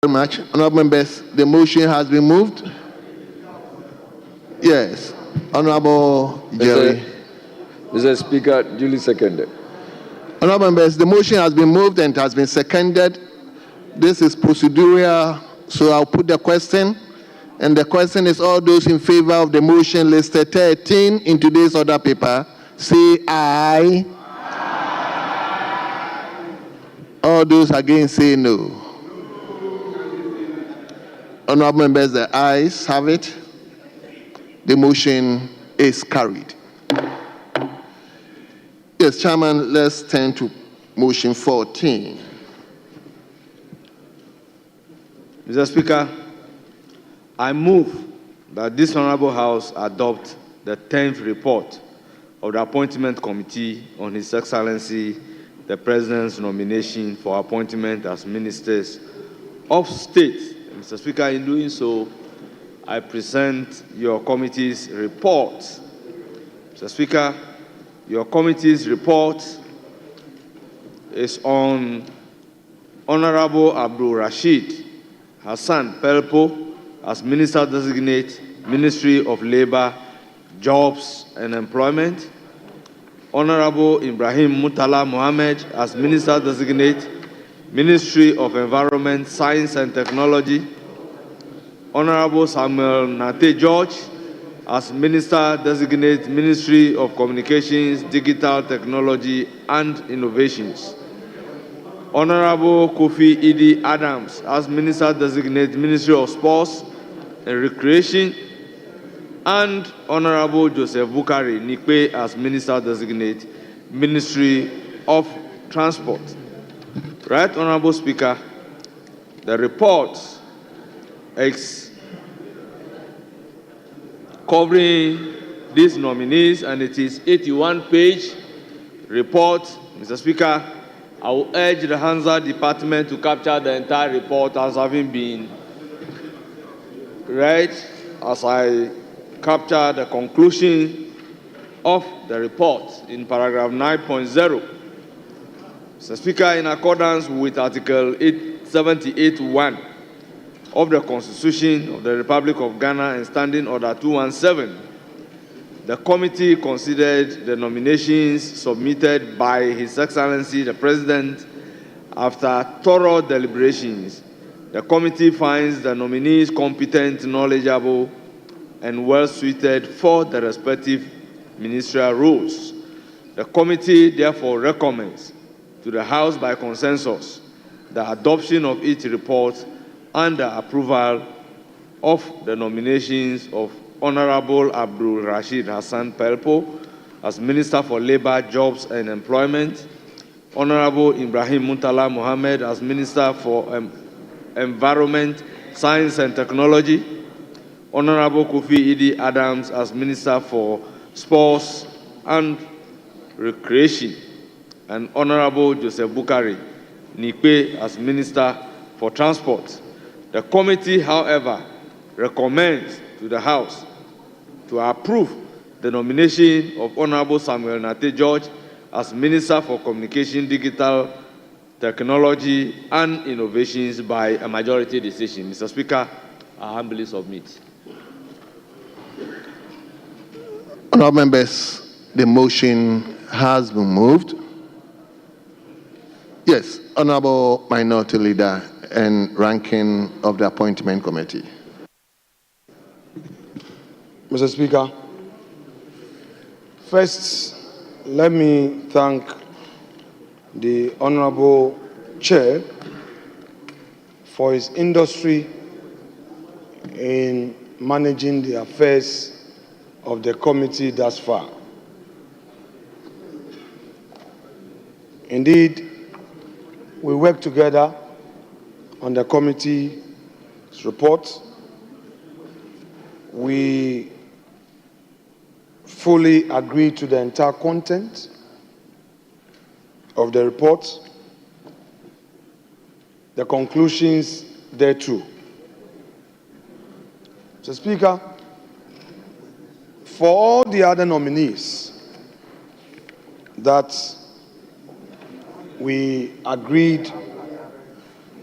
Very much. Honorable members, the motion has been moved. Yes. Honorable Jerry. Mr. Speaker, duly seconded. Honorable members, the motion has been moved and has been seconded. This is procedural, so I'll put the question. And the question is, all those in favor of the motion listed 13 in today's order paper, say aye. All those against say no. Honorable members, the ayes have it. The motion is carried. Yes, Chairman, let's turn to motion 14. Mr. Speaker, I move that this Honorable House adopt the 10th report of the Appointment Committee on His Excellency, the President's nomination for appointment as Ministers of State. Mr. Speaker, in doing so, I present your committee's report. Mr. Speaker, your committee's report is on Honorable Abdul Rashid Hassan Pelpo as Minister Designate, Ministry of Labor, Jobs and Employment, Honorable Ibrahim Mutala Mohammed as Minister Designate, Ministry of Environment, Science and Technology, Honorable Samuel Nate George as Minister Designate, Ministry of Communications, Digital Technology and Innovations, Honorable Kofi Idi Adams as Minister Designate, Ministry of Sports and Recreation, and Honorable Joseph Bukari Nikwe as Minister Designate, Ministry of Transport. Right, Honorable Speaker, the report is covering these nominees, and it is 81-page report. Mr. Speaker, I will urge the Hansa Department to capture the entire report as having been read, as I capture the conclusion of the report in paragraph 9.0. Mr. Speaker, in accordance with Article 878(1) of the Constitution of the Republic of Ghana and Standing Order 217, the committee considered the nominations submitted by His Excellency the President. After thorough deliberations, the committee finds the nominees competent, knowledgeable, and well-suited for the respective ministerial roles. The committee therefore recommends to the House by consensus the adoption of each report and the approval of the nominations of Honorable Abdul Rashid Hassan Pelpo as Minister for Labor, Jobs and Employment, Honorable Ibrahim Mutala Mohammed as Minister for Environment, Science and Technology, Honorable Kofi Idi Adams as Minister for Sports and Recreation, and Honorable Joseph Bukari Nikwe as Minister for Transport. The committee, however, recommends to the House to approve the nomination of Honorable Samuel Nate George as Minister for Communication, Digital Technology and Innovations by a majority decision. Mr. Speaker, I humbly submit. Honorable members, the motion has been moved. Yes, Honorable Minority Leader and Ranking of the Appointment Committee. Mr. Speaker, first, let me thank the Honorable Chair for his industry in managing the affairs of the committee thus far. Indeed, we worked together on the committee's report. We fully agree to the entire content of the report, the conclusions thereto. Mr. Speaker, for all the other nominees that we agreed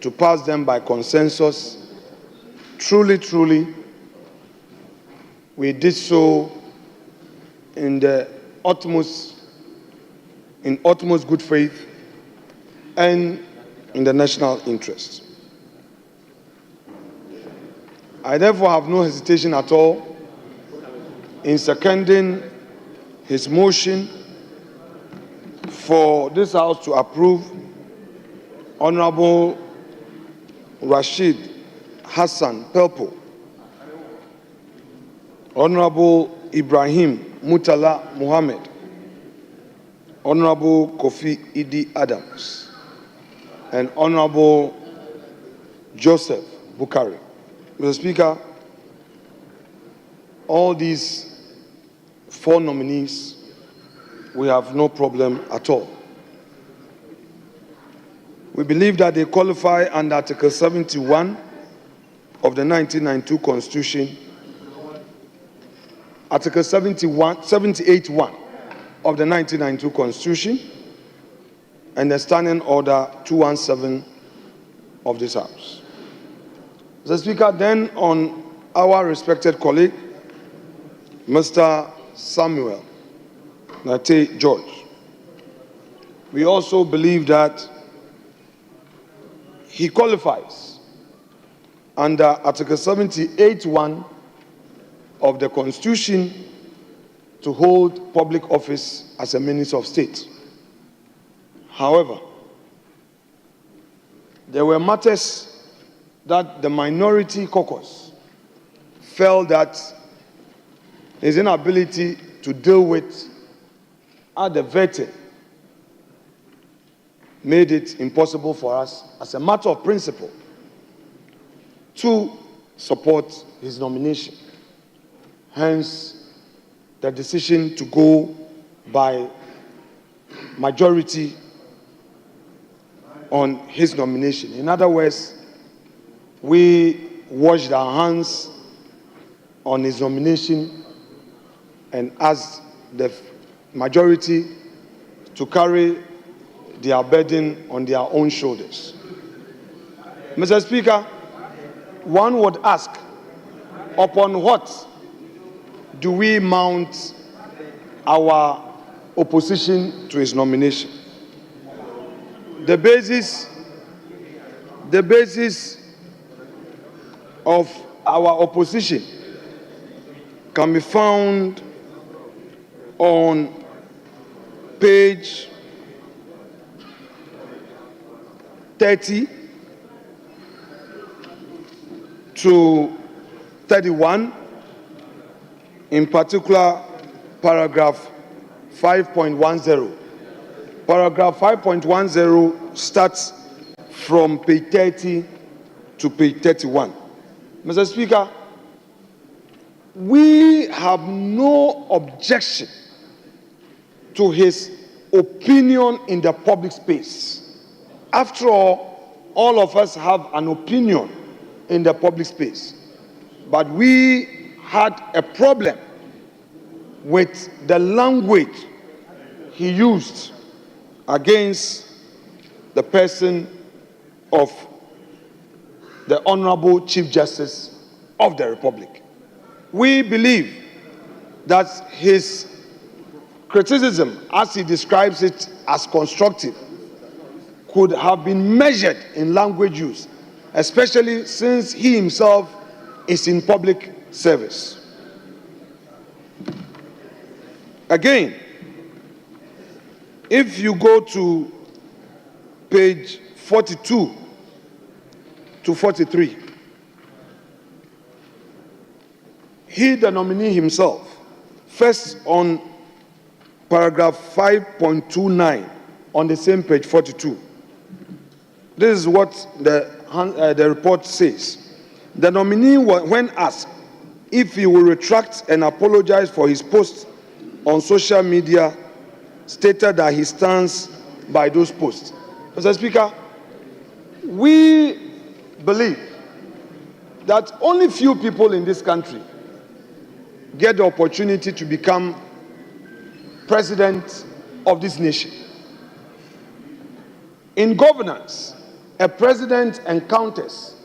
to pass them by consensus. Truly, we did so in utmost good faith and in the national interest. I therefore have no hesitation at all in seconding his motion for this House to approve Honorable Rashid Hassan Pelpo, Honorable Ibrahim Mutala Muhammad, Honorable Kofi Idi Adams, and Honorable Joseph Bukari. Mr. Speaker, all these 4 nominees, we have no problem at all. We believe that they qualify under Article 71 of the 1992 Constitution, Article 78(1) of the 1992 Constitution, and the Standing Order 217 of this House. Mr. Speaker, then on our respected colleague, Mr. Samuel Nate George, we also believe that he qualifies under Article 78(1) of the Constitution to hold public office as a Minister of State. However, there were matters that the minority caucus felt that his inability to deal with at the vetting made it impossible for us, as a matter of principle, to support his nomination. Hence, the decision to go by majority on his nomination. In other words, we washed our hands on his nomination and asked the majority to carry their burden on their own shoulders. Mr. Speaker, one would ask, upon what do we mount our opposition to his nomination? The basis of our opposition can be found on page 30 to 31, in particular paragraph 5.10. Paragraph 5.10 starts from page 30 to page 31. Mr. Speaker, we have no objection to his opinion in the public space. After all of us have an opinion in the public space. But we had a problem with the language he used against the person of the Honorable Chief Justice of the Republic. We believe that his criticism, as he describes it as constructive, could have been measured in language use, especially since he himself is in public service. Again, if you go to page 42 to 43, he, the nominee himself, first on paragraph 5.29 on the same page 42. This is what the report says. The nominee, when asked if he will retract and apologize for his post on social media, stated that he stands by those posts. Mr. Speaker, we believe that only few people in this country get the opportunity to become president of this nation. In governance, a president encounters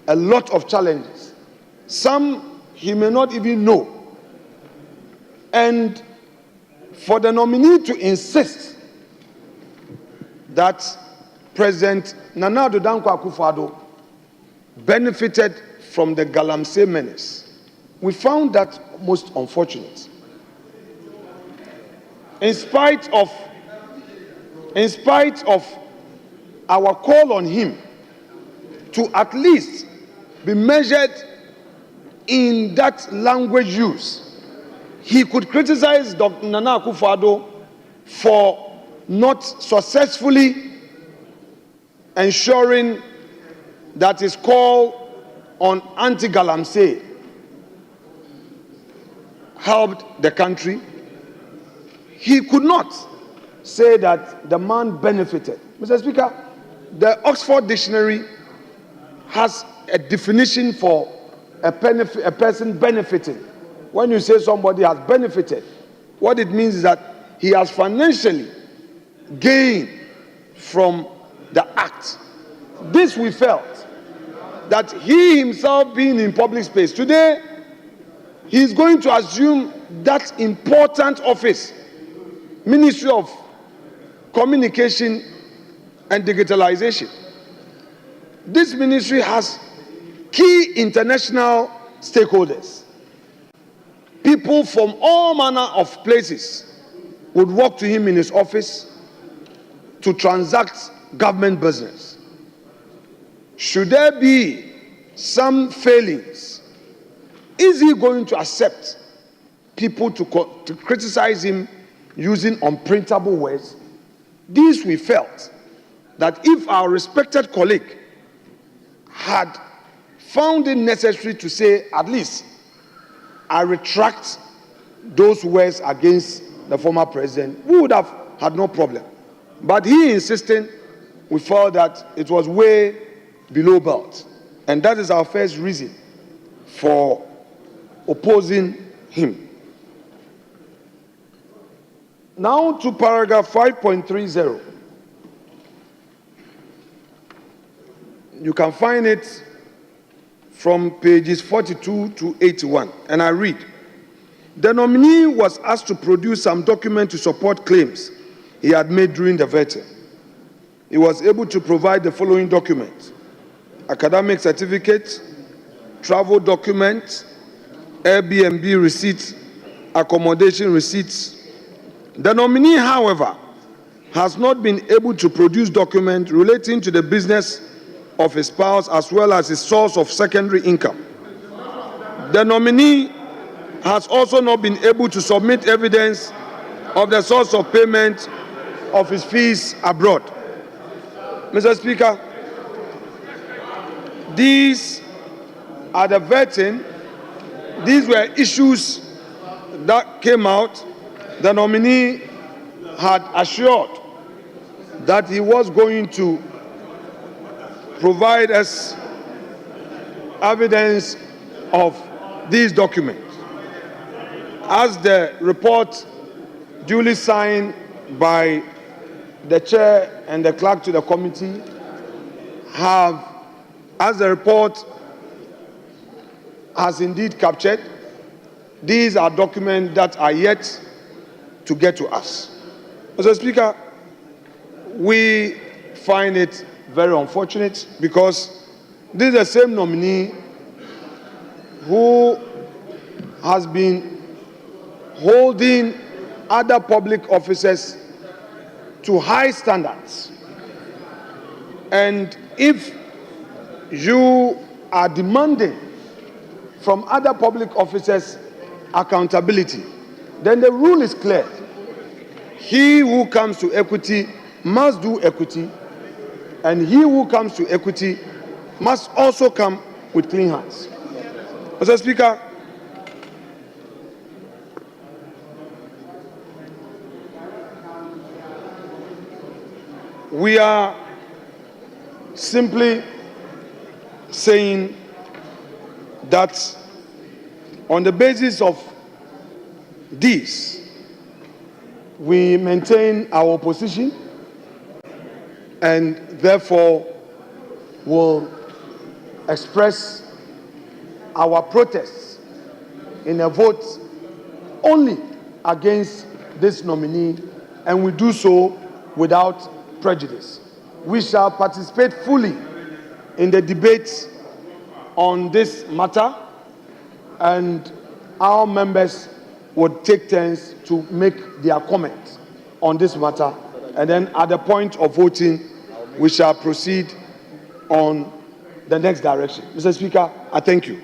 a lot of challenges. Some he may not even know. And for the nominee to insist that President Nana Addo Dankwa Akufo-Addo benefited from the Galamsey menace, we found that most unfortunate. In spite of our call on him to at least be measured in that language use, he could criticize Dr. Nana Akufo-Addo for not successfully ensuring that his call on anti-Galamsey helped the country. He could not say that the man benefited. Mr. Speaker, the Oxford Dictionary has a definition for a person benefiting. When you say somebody has benefited, what it means is that he has financially gained from the act. This we felt that he himself being in public space today, he is going to assume that important office, Ministry of Communication and Digitalization. This ministry has key international stakeholders. People from all manner of places would walk to him in his office to transact government business. Should there be some failings, is he going to accept people to criticize him using unprintable words? This we felt that if our respected colleague had found it necessary to say, at least, I retract those words against the former president, we would have had no problem. But he insisted, we felt that it was way below belt. And that is our first reason for opposing him. Now to paragraph 5.30. You can find it from pages 42 to 81, and I read. The nominee was asked to produce some document to support claims he had made during the vetting. He was able to provide the following documents: academic certificate, travel documents, Airbnb receipts, accommodation receipts. The nominee, however, has not been able to produce documents relating to the business of his spouse as well as his source of secondary income. The nominee has also not been able to submit evidence of the source of payment of his fees abroad. Mr. Speaker, these are the vetting. These were issues that came out. The nominee had assured that he was going to provide us evidence of these documents. As the report duly signed by the chair and the clerk to the committee have, as the report has indeed captured, these are documents that are yet to get to us. Mr. Speaker, we find it very unfortunate because this is the same nominee who has been holding other public officers to high standards. And if you are demanding from other public officers accountability, then the rule is clear. He who comes to equity must do equity, and he who comes to equity must also come with clean hands. Mr. Speaker, we are simply saying that on the basis of this, we maintain our position, and therefore will express our protests in a vote only against this nominee, and we do so without prejudice. We shall participate fully in the debate on this matter, and our members would take turns to make their comments on this matter, and then at the point of voting, we shall proceed on the next direction. Mr. Speaker, I thank you.